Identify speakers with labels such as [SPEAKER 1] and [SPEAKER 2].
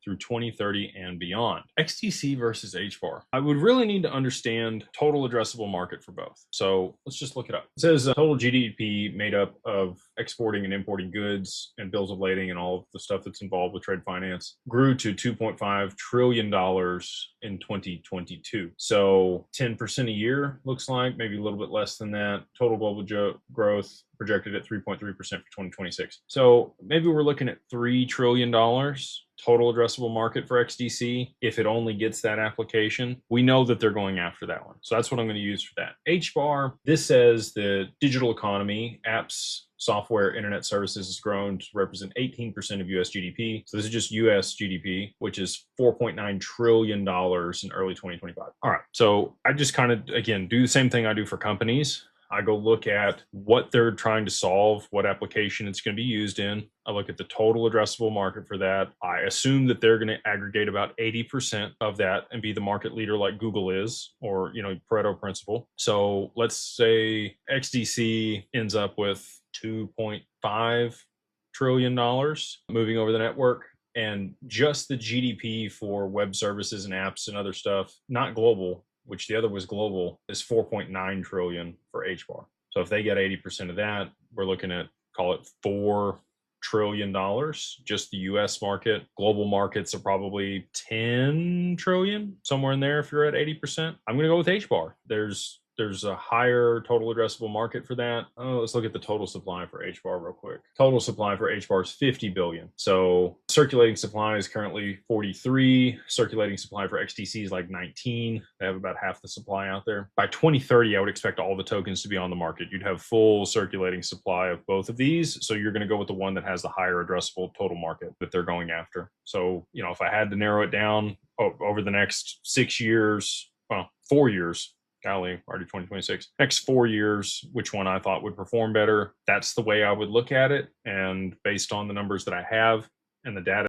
[SPEAKER 1] through 2030 and beyond. XDC versus HBAR. I would really need to understand total addressable market for both. So let's just look it up. It says total GDP made up of exporting and importing goods and bills of lading and all of the stuff that's involved with trade finance grew to $2.5 trillion in 2022. So 10% a year looks like, maybe a little bit less than that. Total global growth projected at 3.3% for 2026. So maybe we're looking at $3 trillion total addressable market for XDC. If it only gets that application, we know that they're going after that one. So that's what I'm going to use for that. HBAR, this says the digital economy, apps, software, internet services has grown to represent 18% of US GDP. So this is just US GDP, which is $4.9 trillion in early 2025. All right. So I just kind of, again, do the same thing I do for companies. I go look at what they're trying to solve, what application it's going to be used in. I look at the total addressable market for that. I assume that they're going to aggregate about 80% of that and be the market leader like Google is, or, Pareto principle. So let's say XDC ends up with $2.5 trillion moving over the network. And just the GDP for web services and apps and other stuff, not global, which the other was global, is 4.9 trillion for HBAR. So if they get 80% of that, we're looking at, call it $4 trillion, just the US market. Global markets are probably 10 trillion, somewhere in there if you're at 80%. I'm going to go with HBAR. There's a higher total addressable market for that. Oh, let's look at the total supply for HBAR real quick. Total supply for HBAR is 50 billion. So circulating supply is currently 43. Circulating supply for XDC is like 19. They have about half the supply out there. By 2030, I would expect all the tokens to be on the market. You'd have full circulating supply of both of these. So you're going to go with the one that has the higher addressable total market that they're going after. So, if I had to narrow it down over the next 6 years, 4 years, golly, already 2026. Next 4 years, which one I thought would perform better. That's the way I would look at it. And based on the numbers that I have and the data